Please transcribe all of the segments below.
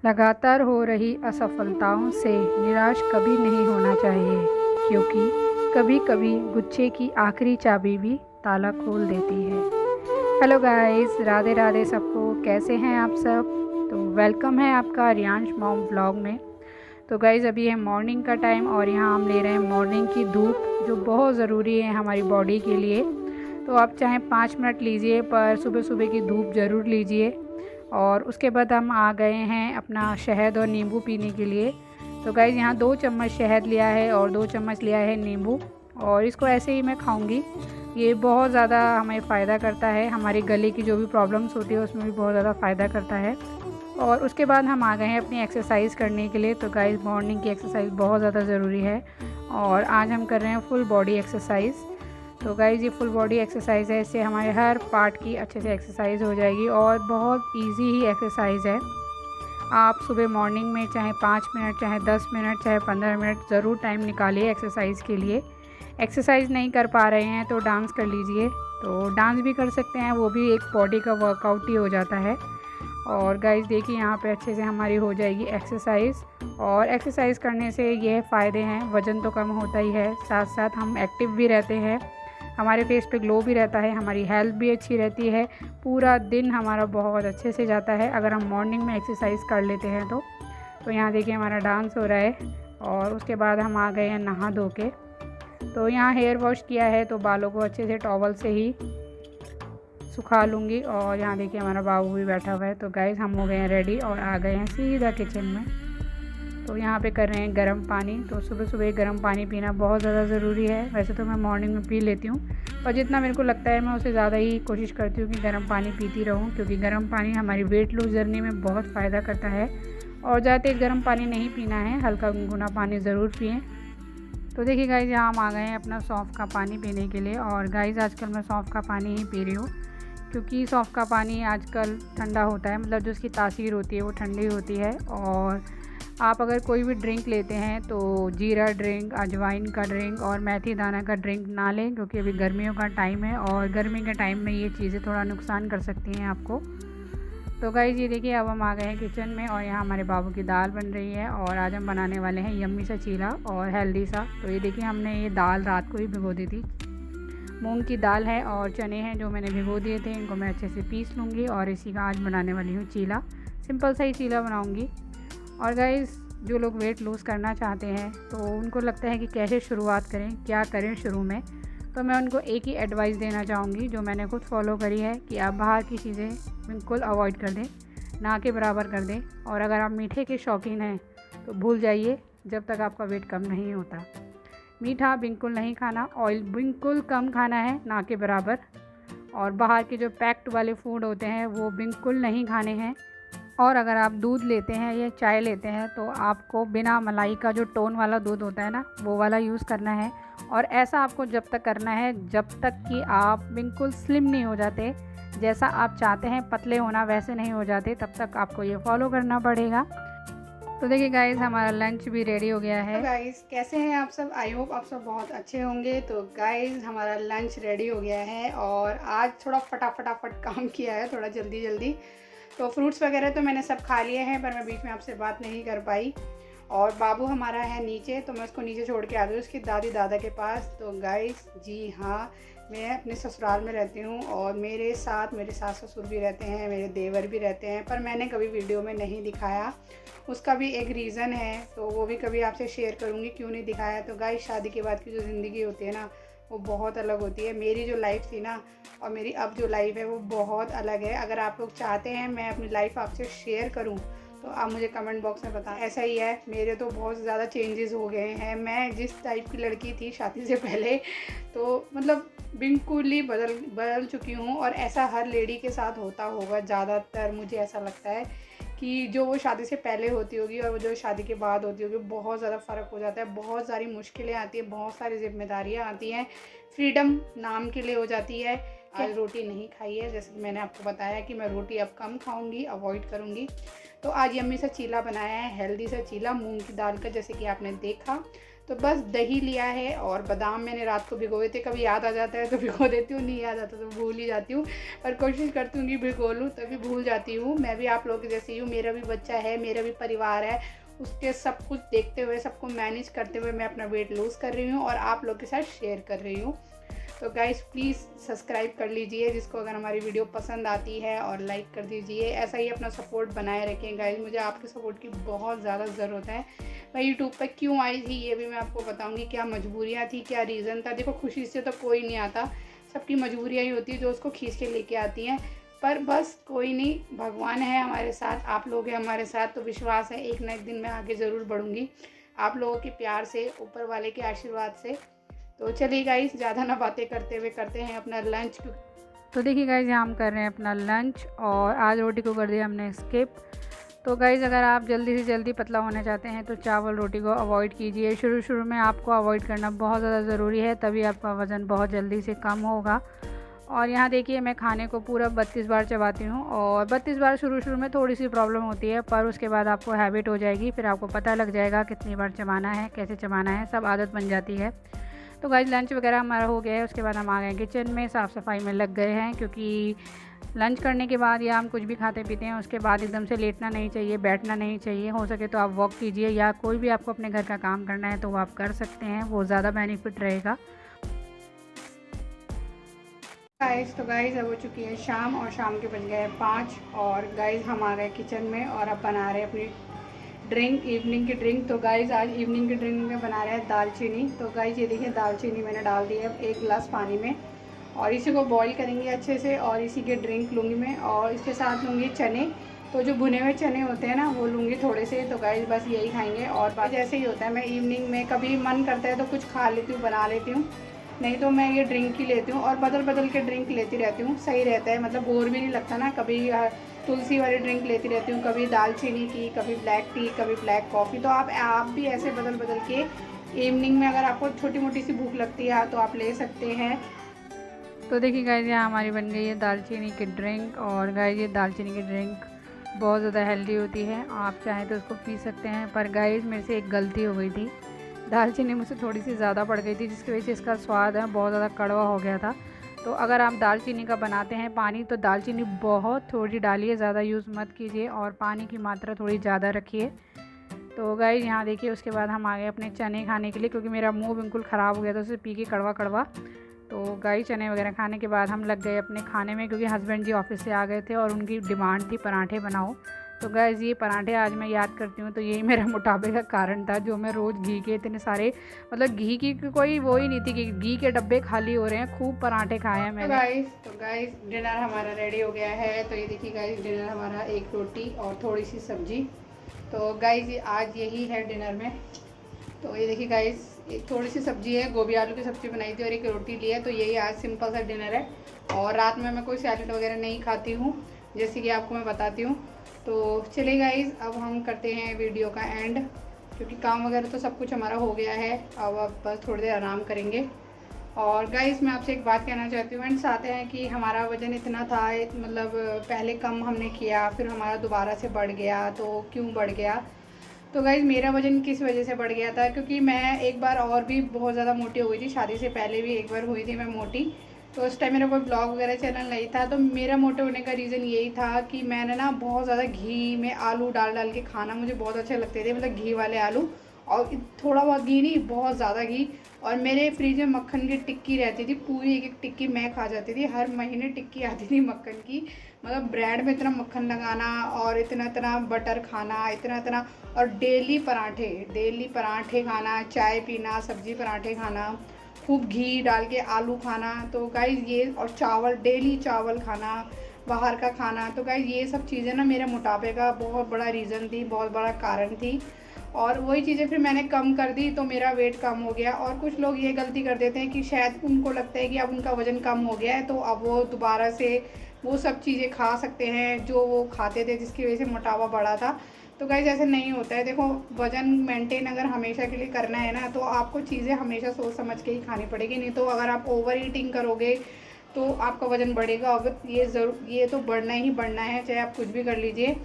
लगातार हो रही असफलताओं से निराश कभी नहीं होना चाहिए, क्योंकि कभी कभी गुच्छे की आखिरी चाबी भी ताला खोल देती है। हेलो गाइस, राधे राधे सबको। कैसे हैं आप सब? तो वेलकम है आपका रियांश मॉम व्लॉग में। तो गाइस, अभी है मॉर्निंग का टाइम और यहाँ हम ले रहे हैं मॉर्निंग की धूप, जो बहुत ज़रूरी है हमारी बॉडी के लिए। तो आप चाहे 5 मिनट लीजिए, पर सुबह सुबह की धूप ज़रूर लीजिए। और उसके बाद हम आ गए हैं अपना शहद और नींबू पीने के लिए। तो गाइज़, यहाँ 2 चम्मच शहद लिया है और 2 चम्मच लिया है नींबू, और इसको ऐसे ही मैं खाऊंगी। ये बहुत ज़्यादा हमें फ़ायदा करता है, हमारे गले की जो भी प्रॉब्लम्स होती है उसमें भी बहुत ज़्यादा फ़ायदा करता है। और उसके बाद हम आ गए हैं अपनी एक्सरसाइज करने के लिए। तो गाइज़, मॉर्निंग की एक्सरसाइज बहुत ज़्यादा ज़रूरी है और आज हम कर रहे हैं फुल बॉडी एक्सरसाइज़। तो गाइज़, ये फुल बॉडी एक्सरसाइज है, इससे हमारे हर पार्ट की अच्छे से एक्सरसाइज हो जाएगी और बहुत इजी ही एक्सरसाइज है। आप सुबह मॉर्निंग में चाहे 5 मिनट, चाहे 10 मिनट, चाहे 15 मिनट ज़रूर टाइम निकालिए एक्सरसाइज के लिए। एक्सरसाइज नहीं कर पा रहे हैं तो डांस कर लीजिए। तो डांस भी कर सकते हैं, वो भी एक बॉडी का वर्कआउट ही हो जाता है। और गाइस देखिए, यहाँ पे अच्छे से हमारी हो जाएगी एक्सरसाइज। और एक्सरसाइज करने से ये फ़ायदे हैं, वज़न तो कम होता ही है, साथ साथ हम एक्टिव भी रहते हैं, हमारे फेस पे ग्लो भी रहता है, हमारी हेल्थ भी अच्छी रहती है, पूरा दिन हमारा बहुत अच्छे से जाता है अगर हम मॉर्निंग में एक्सरसाइज कर लेते हैं तो यहाँ देखिए हमारा डांस हो रहा है। और उसके बाद हम आ गए हैं नहा धो के। तो यहाँ हेयर वॉश किया है, तो बालों को अच्छे से टॉवल से ही सुखा लूँगी। और यहाँ देखिए हमारा बाबू भी बैठा हुआ है। तो गाइस, हम हो गए हैं रेडी और आ गए हैं सीधा किचन में। तो यहाँ पे कर रहे हैं गर्म पानी। तो सुबह सुबह गर्म पानी पीना बहुत ज़्यादा ज़रूरी है। वैसे तो मैं मॉर्निंग में पी लेती हूँ, पर जितना मेरे को लगता है मैं उससे ज़्यादा ही कोशिश करती हूँ कि गर्म पानी पीती रहूँ, क्योंकि गर्म पानी हमारी वेट लूज जर्नी में बहुत फ़ायदा करता है। और ज़्यादा तेज़ गर्म पानी नहीं पीना है, हल्का गुनगुना पानी ज़रूर पिएँ। तो देखिए गाइज़, यहाँ हम आ गए हैं अपना सौंफ का पानी पीने के लिए। और गाइज़, आजकल मैं सौंफ का पानी ही पी रही हूँ, क्योंकि सौंफ का पानी आजकल ठंडा होता है, मतलब जो उसकी तासीर होती है वो ठंडी होती है। और आप अगर कोई भी ड्रिंक लेते हैं तो जीरा ड्रिंक, अजवाइन का ड्रिंक और मेथी दाना का ड्रिंक ना लें, क्योंकि अभी गर्मियों का टाइम है और गर्मी के टाइम में ये चीज़ें थोड़ा नुकसान कर सकती हैं आपको। तो गाइस, ये देखिए अब हम आ गए हैं किचन में और यहाँ हमारे बाबू की दाल बन रही है। और आज हम बनाने वाले हैं यम्मी सा चीला और हेल्दी सा। तो ये देखिए, हमने ये दाल रात को ही भिगो दी थी। मूंग की दाल है और चने हैं जो मैंने भिगो दिए थे, इनको मैं अच्छे से पीस लूँगी और इसी का आज बनाने वाली हूँ चीला। सिंपल सा ही चीला बनाऊँगी। और गाइस, जो लोग वेट लूज़ करना चाहते हैं तो उनको लगता है कि कैसे शुरुआत करें, क्या करें शुरू में, तो मैं उनको एक ही एडवाइस देना चाहूँगी जो मैंने खुद फॉलो करी है, कि आप बाहर की चीज़ें बिल्कुल अवॉइड कर दें, ना के बराबर कर दें। और अगर आप मीठे के शौकीन हैं तो भूल जाइए जब तक आपका वेट कम नहीं होता। मीठा बिल्कुल नहीं खाना, ऑयल बिल्कुल कम खाना है, ना के बराबर। और बाहर के जो पैक्ड वाले फूड होते हैं वो बिल्कुल नहीं खाने हैं। और अगर आप दूध लेते हैं या चाय लेते हैं तो आपको बिना मलाई का जो टोन वाला दूध होता है ना, वो वाला यूज़ करना है। और ऐसा आपको जब तक करना है जब तक कि आप बिल्कुल स्लिम नहीं हो जाते, जैसा आप चाहते हैं पतले होना वैसे नहीं हो जाते, तब तक आपको ये फॉलो करना पड़ेगा। तो देखिए गाइस, हमारा लंच भी रेडी हो गया है। गाइस, कैसे हैं आप सब? आई होप आप सब बहुत अच्छे होंगे। तो गाइस, हमारा लंच रेडी हो गया है और आज थोड़ा फटाफट काम किया है, थोड़ा जल्दी जल्दी। तो फ्रूट्स वगैरह तो मैंने सब खा लिए हैं, पर मैं बीच में आपसे बात नहीं कर पाई। और बाबू हमारा है नीचे, तो मैं उसको नीचे छोड़ के आ गई उसकी दादी दादा के पास। तो गाइस, जी हाँ, मैं अपने ससुराल में रहती हूँ और मेरे साथ मेरे सास ससुर भी रहते हैं, मेरे देवर भी रहते हैं, पर मैंने कभी वीडियो में नहीं दिखाया। उसका भी एक रीज़न है, तो वो भी कभी आपसे शेयर करूँगी क्यों नहीं दिखाया। तो गाइस, शादी के बाद की जो ज़िंदगी होती है ना, वो बहुत अलग होती है। मेरी जो लाइफ थी ना और मेरी अब जो लाइफ है वो बहुत अलग है। अगर आप लोग चाहते हैं मैं अपनी लाइफ आपसे शेयर करूं तो आप मुझे कमेंट बॉक्स में बताएं। ऐसा ही है, मेरे तो बहुत ज़्यादा चेंजेस हो गए हैं। मैं जिस टाइप की लड़की थी शादी से पहले, तो मतलब बिल्कुल ही बदल चुकी हूँ। और ऐसा हर लेडी के साथ होता होगा, ज़्यादातर मुझे ऐसा लगता है कि जो वो शादी से पहले होती होगी और वो जो शादी के बाद होती होगी, बहुत ज़्यादा फ़र्क हो जाता है। बहुत सारी मुश्किलें आती हैं, बहुत सारी जिम्मेदारियाँ आती हैं, फ्रीडम नाम के लिए हो जाती है। आज रोटी नहीं खाई है, जैसे कि मैंने आपको बताया कि मैं रोटी अब कम खाऊंगी, अवॉइड करूंगी। तो आज यम्मी सा चीला बनाया है, हेल्दी सा चीला मूंग की दाल का, जैसे कि आपने देखा। तो बस दही लिया है और बादाम मैंने रात को भिगोए थे। कभी याद आ जाता है तो भिगो देती हूँ, नहीं याद आता तो भूल ही जाती हूँ, पर कोशिश करती हूँ कि भिगो लूँ, तभी भूल जाती हूँ। मैं भी आप लोगों के जैसे ही हूँ, मेरा भी बच्चा है, मेरा भी परिवार है, उसके सब कुछ देखते हुए, सबको मैनेज करते हुए मैं अपना वेट लूज़ कर रही हूँ और आप लोग के साथ शेयर कर रही हूँ। तो गाइस प्लीज़ सब्सक्राइब कर लीजिए जिसको अगर हमारी वीडियो पसंद आती है, और लाइक कर दीजिए। ऐसा ही अपना सपोर्ट बनाए रखें गाइस, मुझे आपके सपोर्ट की बहुत ज़्यादा ज़रूरत है। मैं यूट्यूब पर क्यों आई थी ये भी मैं आपको बताऊंगी, क्या मजबूरियाँ थी, क्या रीज़न था। देखो खुशी से तो कोई नहीं आता, सबकी मजबूरियाँ ही होती है जो उसको खींच के लेके आती हैं। पर बस कोई नहीं, भगवान है हमारे साथ, आप लोग हैं हमारे साथ, तो विश्वास है एक ना एक दिन मैं आगे ज़रूर बढ़ूँगी आप लोगों के प्यार से, ऊपर वाले के आशीर्वाद से। तो चलिए गाइस, ज़्यादा ना बातें करते हुए करते हैं अपना लंच। तो देखिए गाइस, यहाँ हम कर रहे हैं अपना लंच और आज रोटी को कर दिया हमने स्किप। तो गाइस अगर आप जल्दी से जल्दी पतला होना चाहते हैं तो चावल रोटी को अवॉइड कीजिए। शुरू में आपको अवॉइड करना बहुत ज़्यादा ज़रूरी है, तभी आपका वज़न बहुत जल्दी से कम होगा। और यहाँ देखिए मैं खाने को पूरा 32 बार चबाती हूँ, और 32 बार शुरू में थोड़ी सी प्रॉब्लम होती है, पर उसके बाद आपको हैबिट हो जाएगी, फिर आपको पता लग जाएगा कितनी बार चबाना है, कैसे चबाना है, सब आदत बन जाती है। तो गाइस लंच वगैरह हमारा हो गया है, उसके बाद हम आ गए किचन में, साफ़ सफाई में लग गए हैं, क्योंकि लंच करने के बाद या हम कुछ भी खाते पीते हैं उसके बाद एकदम से लेटना नहीं चाहिए, बैठना नहीं चाहिए। हो सके तो आप वॉक कीजिए, या कोई भी आपको अपने घर का काम करना है तो वो आप कर सकते हैं, वो ज़्यादा बेनिफिट रहेगा। तो गाइस अब हो चुकी है शाम, और शाम के बज गए हैं 5, और गाइस हम आ गए किचन में और अब बना रहे हैं अपनी ड्रिंक, इवनिंग की ड्रिंक। तो गाइस आज इवनिंग की ड्रिंक में बना रहे हैं दालचीनी। तो गाइस ये देखिए दालचीनी मैंने डाल दी है 1 गिलास पानी में, और इसी को बॉईल करेंगे अच्छे से, और इसी के ड्रिंक लूँगी मैं। और इसके साथ लूँगी चने, तो जो भुने हुए चने होते हैं ना वो लूँगी थोड़े से। तो गाइस बस यही खाएंगे, और बाकी ऐसे ही होता है, मैं इवनिंग में कभी मन करता है तो कुछ खा लेती हूँ, बना लेती हूँ, नहीं तो मैं ये ड्रिंक ही लेती हूँ, और बदल बदल के ड्रिंक लेती रहती हूँ, सही रहता है, मतलब बोर भी नहीं लगता ना। कभी तुलसी वाली ड्रिंक लेती रहती हूँ, कभी दालचीनी की, कभी ब्लैक टी, कभी ब्लैक कॉफ़ी। तो आप भी ऐसे बदल बदल के इवनिंग में अगर आपको छोटी मोटी सी भूख लगती है तो आप ले सकते हैं। तो देखिए गाइस यहाँ हमारी बन गई है दालचीनी की ड्रिंक, और गाइस ये दालचीनी की ड्रिंक बहुत ज़्यादा हेल्दी होती है, आप चाहें तो उसको पी सकते हैं। पर गाइस मेरे से एक गलती हो गई थी, दालचीनी मुझसे थोड़ी सी ज़्यादा पड़ गई थी, जिसकी वजह से इसका स्वाद है बहुत ज़्यादा कड़वा हो गया था। तो अगर आप दालचीनी का बनाते हैं पानी, तो दालचीनी बहुत थोड़ी डालिए, ज़्यादा यूज़ मत कीजिए, और पानी की मात्रा थोड़ी ज़्यादा रखिए। तो गाइस यहाँ देखिए उसके बाद हम आ गए अपने चने खाने के लिए, क्योंकि मेरा मुंह बिल्कुल ख़राब हो गया था उसे पी के, कड़वा कड़वा। तो गाइस चने वगैरह खाने के बाद हम लग गए अपने खाने में, क्योंकि हस्बैंड जी ऑफिस से आ गए थे और उनकी डिमांड थी पराठे बनाओ। तो गाइस ये पराठे आज मैं याद करती हूँ तो यही मेरा मोटापे का कारण था, जो मैं रोज़ घी के इतने सारे, मतलब घी की कोई वो ही नहीं थी कि घी के डब्बे खाली हो रहे हैं, खूब पराठे खाए हैं मैंने। तो गाइस डिनर हमारा रेडी हो गया है। तो ये देखिए गाइस डिनर हमारा 1 रोटी और थोड़ी सी सब्जी। तो गाइस आज यही है डिनर में। तो ये देखिए गाइस एक थोड़ी सी सब्जी है, गोभी आलू की सब्ज़ी बनाई थी और 1 रोटी ली है। तो यही आज सिंपल सा डिनर है, और रात में मैं कोई सैलेड वगैरह नहीं खाती हूँ, जैसे कि आपको मैं बताती हूँ। तो चलिए गाइस अब हम करते हैं वीडियो का एंड, क्योंकि काम वगैरह तो सब कुछ हमारा हो गया है, अब बस थोड़ी देर आराम करेंगे। और गाइस मैं आपसे एक बात कहना चाहती हूँ, एंड्स आते हैं कि हमारा वज़न इतना था, मतलब पहले कम हमने किया, फिर हमारा दोबारा से बढ़ गया, तो क्यों बढ़ गया। तो गाइज़ मेरा वज़न किस वजह से बढ़ गया था, क्योंकि मैं एक बार और भी बहुत ज़्यादा मोटी हो गई थी, शादी से पहले भी एक बार हुई थी मैं मोटी। तो उस टाइम मेरा कोई ब्लॉग वगैरह चैनल नहीं था। तो मेरा मोटे होने का रीज़न यही था कि मैंने ना बहुत ज़्यादा घी में आलू डाल के खाना मुझे बहुत अच्छे लगते थे, मतलब घी वाले आलू, और थोड़ा बहुत घी नहीं, बहुत ज़्यादा घी। और मेरे फ्रिज में मक्खन की टिक्की रहती थी, पूरी 1 टिक्की मैं खा जाती थी, हर महीने टिक्की आती थी मक्खन की। मतलब ब्रेड में इतना मक्खन लगाना, और इतना इतना बटर खाना, इतना इतना, और डेली पराठे खाना, चाय पीना, सब्जी पराठे खाना, खूब घी डाल के आलू खाना। तो गाइज़ ये, और चावल, डेली चावल खाना, बाहर का खाना। तो गाइज़ ये सब चीज़ें ना मेरे मोटापे का बहुत बड़ा रीज़न थी, बहुत बड़ा कारण थी। और वही चीज़ें फिर मैंने कम कर दी तो मेरा वेट कम हो गया। और कुछ लोग ये गलती कर देते हैं कि शायद उनको लगता है कि अब उनका वज़न कम हो गया है, तो अब वो दोबारा से वो सब चीज़ें खा सकते हैं जो वो खाते थे, जिसकी वजह से मोटापा बढ़ा था। तो गाइस ऐसे नहीं होता है। देखो वज़न मेंटेन अगर हमेशा के लिए करना है ना, तो आपको चीज़ें हमेशा सोच समझ के ही खानी पड़ेगी, नहीं तो अगर आप ओवर ईटिंग करोगे तो आपका वज़न बढ़ेगा। और ये तो बढ़ना ही बढ़ना है, चाहे आप कुछ भी कर लीजिए।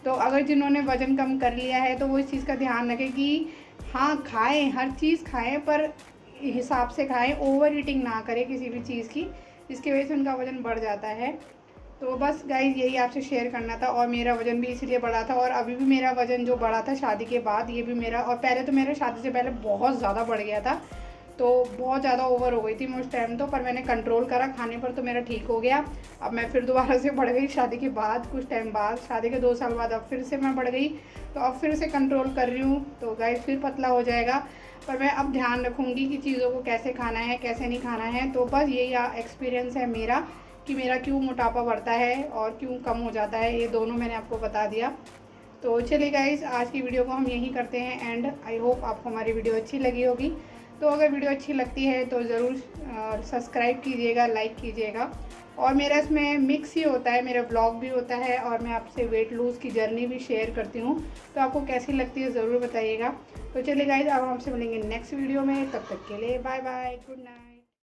तो अगर जिन्होंने वज़न कम कर लिया है तो वो इस चीज़ का ध्यान रखें कि हाँ खाएं, हर चीज़ खाएं पर हिसाब से खाएं, ओवर ईटिंग ना करें किसी भी चीज़ की, जिसकी वजह से उनका वज़न बढ़ जाता है। तो बस गाइस यही आपसे शेयर करना था। और मेरा वज़न भी इसलिए बढ़ा था और अभी भी मेरा वज़न जो बढ़ा था शादी के बाद, ये भी मेरा, और पहले तो मेरा शादी से पहले बहुत ज़्यादा बढ़ गया था, तो बहुत ज़्यादा ओवर हो गई थी मैं उस टाइम तो, पर मैंने कंट्रोल करा खाने पर तो मेरा ठीक हो गया। अब मैं फिर दोबारा से बढ़ गई शादी के बाद, कुछ टाइम बाद, शादी के 2 साल बाद अब फिर से मैं बढ़ गई, तो अब फिर से कंट्रोल कर रही हूँ। तो गाइस फिर पतला हो जाएगा, पर मैं अब ध्यान रखूँगी कि चीज़ों को कैसे खाना है कैसे नहीं खाना है। तो बस यही एक्सपीरियंस है मेरा कि मेरा क्यों मोटापा बढ़ता है और क्यों कम हो जाता है, ये दोनों मैंने आपको बता दिया। तो चलिए गाइस आज की वीडियो को हम यहीं करते हैं एंड। आई होप आपको हमारी वीडियो अच्छी लगी होगी। तो अगर वीडियो अच्छी लगती है तो ज़रूर सब्सक्राइब कीजिएगा, लाइक कीजिएगा। और मेरा इसमें मिक्स ही होता है, मेरा ब्लॉग भी होता है और मैं आपसे वेट लूज़ की जर्नी भी शेयर करती हूँ, तो आपको कैसी लगती है ज़रूर बताइएगा। तो चलिए गाइस अब आपसे मिलेंगे नेक्स्ट वीडियो में, तब तक के लिए बाय बाय, गुड नाइट।